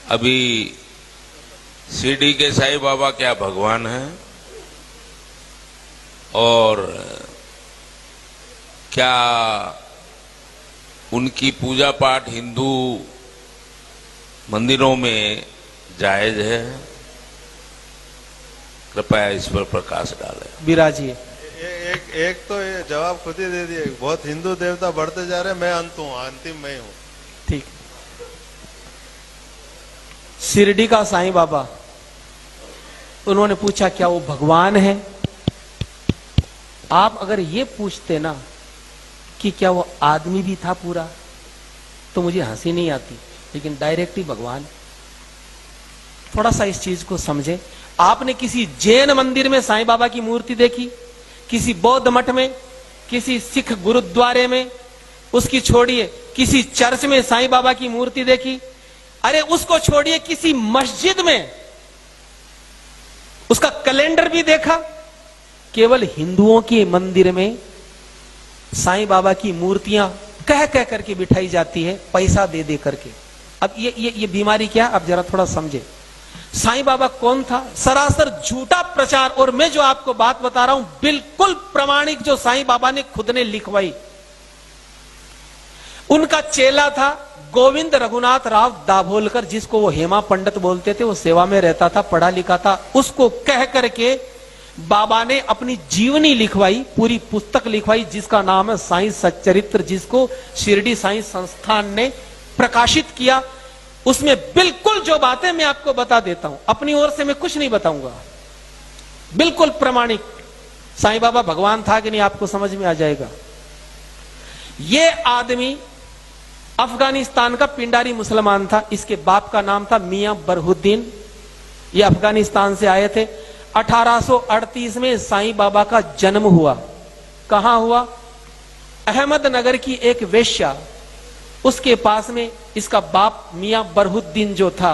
अभी शिरडी के साईं बाबा क्या भगवान हैं और क्या उनकी पूजा पाठ हिंदू मंदिरों में जायज है? कृपया इस पर प्रकाश डालें। विराजिए। एक तो ये जवाब खुद ही दे दिए। बहुत हिंदू देवता बढ़ते जा रहे हैं, मैं अंत हूं, अंतिम मैं हूं। ठीक। शिरडी का साईं बाबा, उन्होंने पूछा क्या वो भगवान है? आप अगर ये पूछते ना कि क्या वो आदमी भी था पूरा, तो मुझे हंसी नहीं आती, लेकिन डायरेक्ट ही भगवान। थोड़ा सा इस चीज को समझें। आपने किसी जैन मंदिर में साईं बाबा की मूर्ति देखी? किसी बौद्ध मठ में, किसी सिख गुरुद्वारे में, उसकी छोड़िए किसी चर्च में साईं बाबा की मूर्ति देखी? अरे उसको छोड़िए किसी मस्जिद में उसका कैलेंडर भी देखा? केवल हिंदुओं के मंदिर में साईं बाबा की मूर्तियां कह कह करके बिठाई जाती है, पैसा दे दे करके। अब ये बीमारी क्या? अब जरा थोड़ा समझे। साईं बाबा कौन था? सरासर झूठा प्रचार। और मैं जो आपको बात बता रहा हूं बिल्कुल प्रमाणिक, जो साईं बाबा ने खुद ने लिखवाई। उनका चेला था गोविंद रघुनाथ राव दाभोलकर, जिसको वो हेमा पंडित बोलते थे। वो सेवा में रहता था, पढ़ा लिखा था। उसको कह करके बाबा ने अपनी जीवनी लिखवाई, पूरी पुस्तक लिखवाई, जिसका नाम है साईं सच्चरित्र, जिसको शिरडी साईं संस्थान ने प्रकाशित किया। उसमें बिल्कुल जो बातें मैं आपको बता देता हूं, अपनी ओर से मैं कुछ नहीं बताऊंगा, बिल्कुल प्रमाणिक। साईं बाबा भगवान था कि नहीं आपको समझ में आ जाएगा। ये आदमी अफगानिस्तान का पिंडारी मुसलमान था। इसके बाप का नाम था मियां बरहुद्दीन। ये अफगानिस्तान से आए थे। 1838 में साईं बाबा का जन्म हुआ। कहां हुआ? अहमदनगर की एक वेश्या, उसके पास में इसका बाप मियां बरहुद्दीन जो था,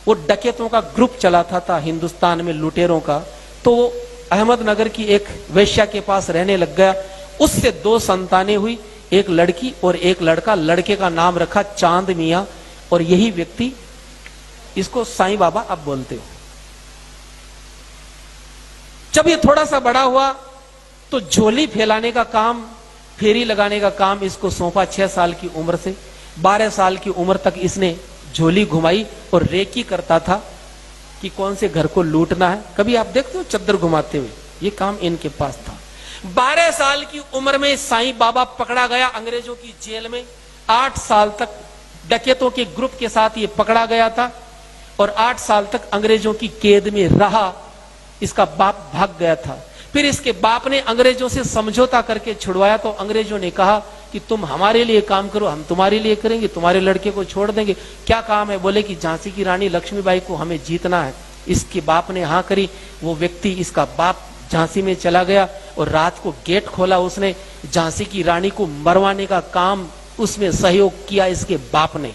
वो डकैतों का ग्रुप चलाता था हिंदुस्तान में, लुटेरों का। तो वो अहमदनगर की एक वेश्या के पास रहने लग गया। उससे 2 संतानें हुई, एक लड़की और एक लड़का। लड़के का नाम रखा चांद मियां, और यही व्यक्ति, इसको साईं बाबा अब बोलते हो। जब ये थोड़ा सा बड़ा हुआ तो झोली फैलाने का काम, फेरी लगाने का काम इसको सौंपा। 6 साल की उम्र से 12 साल की उम्र तक इसने झोली घुमाई और रेकी करता था कि कौन से घर को लूटना है। कभी आप देखते हो चद्दर घुमाते हुए? ये काम इनके पास था। 12 साल की उम्र में साईं बाबा पकड़ा गया अंग्रेजों की जेल में। 8 साल तक डकैतों के ग्रुप के साथ ये पकड़ा गया था और 8 साल तक अंग्रेजों की कैद में रहा। इसका बाप भाग गया था। फिर इसके बाप ने अंग्रेजों से समझौता करके छुड़वाया। तो अंग्रेजों ने कहा कि तुम हमारे लिए काम करो, हम तुम्हारे लिए करेंगे, तुम्हारे लड़के को छोड़ देंगे। क्या काम है? बोले कि झांसी की रानी लक्ष्मीबाई को हमें जीतना है। इसके बाप ने हाँ करी। वो व्यक्ति, इसका बाप, झांसी में चला गया और रात को गेट खोला उसने। झांसी की रानी को मरवाने का काम उसमें सहयोग किया इसके बाप ने।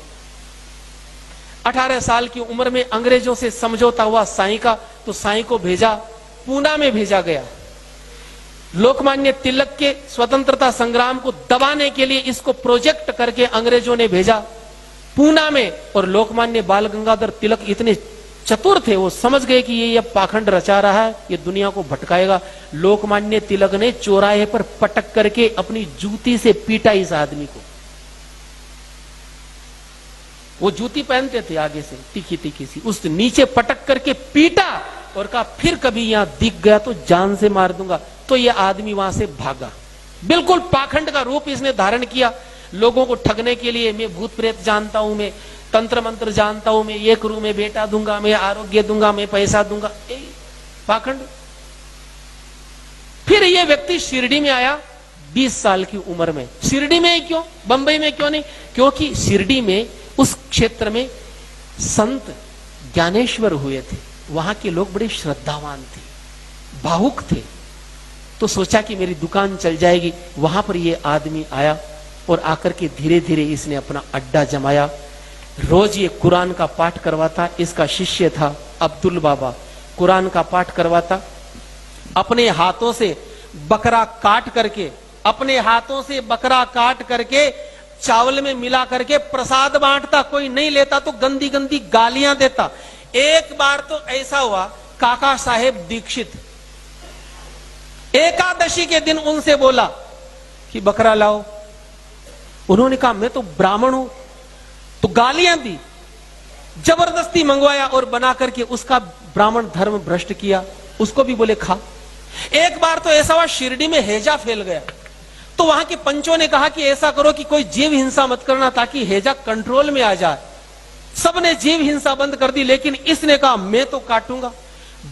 18 साल की उम्र में अंग्रेजों से समझौता हुआ साईं का, तो साईं को भेजा, पूना में भेजा गया। लोकमान्य तिलक के स्वतंत्रता संग्राम को दबाने के लिए इसको प्रोजेक्ट करके अंग्रेजों ने भेजा पूना में। और लोकमान्य बाल गंगाधर तिलक इतने चतुर थे, वो समझ गए कि ये पाखंड रचा रहा है, ये दुनिया को भटकाएगा। लोकमान्य तिलक ने चौराहे पर पटक करके अपनी जूती से पीटा इस आदमी को। वो जूती पहनते थे आगे से, तीखी तीखी सी, उस नीचे पटक करके पीटा और कहा फिर कभी यहां दिख गया तो जान से मार दूंगा। तो ये आदमी वहां से भागा। बिल्कुल पाखंड का रूप इसने धारण किया लोगों को ठगने के लिए। मैं भूत प्रेत जानता हूं, मैं तंत्र मंत्र जानता हूं, मैं ये करूं, मैं बेटा दूंगा, मैं आरोग्य दूंगा, मैं पैसा दूंगा, पाखंड। फिर ये व्यक्ति शिरडी में आया 20 साल की उम्र में। शिरडी में क्यों? बंबई में क्यों नहीं? क्योंकि शिरडी में, उस क्षेत्र में संत ज्ञानेश्वर हुए थे। वहां के लोग बड़े श्रद्धावान थे, भावुक थे। तो सोचा कि मेरी दुकान चल जाएगी। वहां पर ये आदमी आया और आकर के धीरे धीरे इसने अपना अड्डा जमाया। रोज ये कुरान का पाठ करवाता। इसका शिष्य था अब्दुल बाबा, कुरान का पाठ करवाता। अपने हाथों से बकरा काट करके, अपने हाथों से बकरा काट करके चावल में मिला करके प्रसाद बांटता, कोई नहीं लेता तो गंदी गंदी गालियां देता। एक बार तो ऐसा हुआ, काका साहेब दीक्षित एकादशी के दिन उनसे बोला कि बकरा लाओ। उन्होंने कहा मैं तो ब्राह्मण हूं, तो गालियां दी, जबरदस्ती मंगवाया और बना करके उसका ब्राह्मण धर्म भ्रष्ट किया। उसको भी बोले खा। एक बार तो ऐसा हुआ, शिरडी में हैजा फैल गया, तो वहां के पंचों ने कहा कि ऐसा करो कि कोई जीव हिंसा मत करना ताकि हैजा कंट्रोल में आ जाए। सबने जीव हिंसा बंद कर दी, लेकिन इसने कहा मैं तो काटूंगा।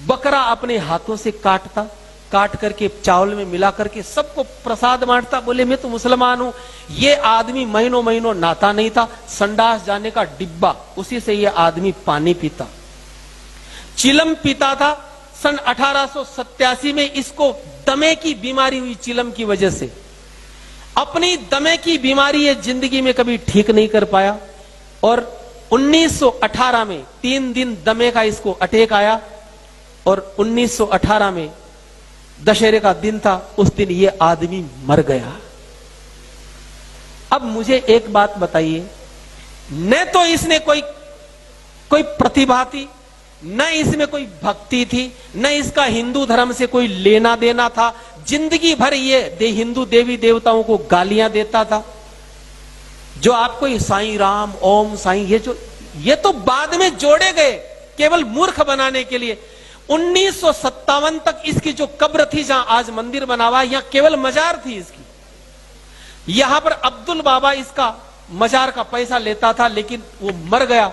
बकरा अपने हाथों से काटता, काट करके चावल में मिला करके सबको प्रसाद बांटता। बोले मैं तो मुसलमान हूं। ये आदमी महीनों महीनों नहाता नहीं था, संडास जाने का डिब्बा, उसी से ये आदमी पानी पीता, चिलम पीता था। सन 1887 में इसको दमे की बीमारी हुई चिलम की वजह से। अपनी दमे की बीमारी ये जिंदगी में कभी ठीक नहीं कर पाया और 1918 में 3 दिन दमे का इसको अटैक आया और 1918 में दशहरे का दिन था, उस दिन ये आदमी मर गया। अब मुझे एक बात बताइए, न तो इसने कोई प्रतिभा थी, न इसमें कोई भक्ति थी, न इसका हिंदू धर्म से कोई लेना देना था। जिंदगी भर ये हिंदू देवी देवताओं को गालियां देता था। जो आपको ये साईं राम, ओम साईं, ये तो बाद में जोड़े गए केवल मूर्ख बनाने के लिए। 1957 तक इसकी जो कब्र थी, जहां आज मंदिर बना हुआ, यहां केवल मजार थी इसकी। यहां पर अब्दुल बाबा इसका मजार का पैसा लेता था, लेकिन वो मर गया।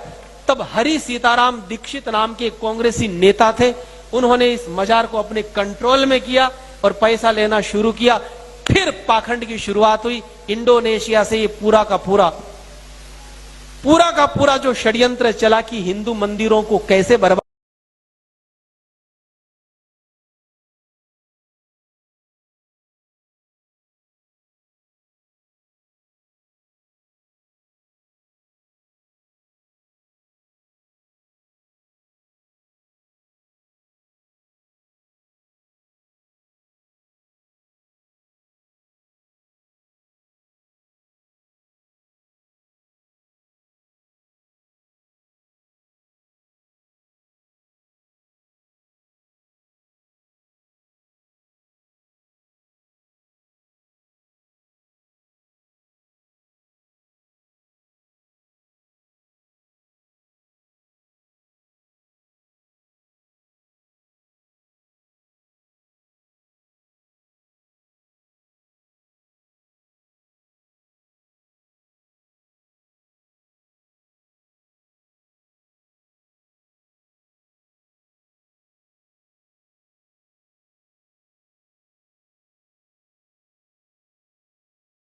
तब हरि सीताराम दीक्षित नाम के कांग्रेसी नेता थे, उन्होंने इस मजार को अपने कंट्रोल में किया और पैसा लेना शुरू किया। फिर पाखंड की शुरुआत हुई। इंडोनेशिया से ये पूरा का पूरा जो षड्यंत्र चला कि हिंदू मंदिरों को कैसे बर्बाद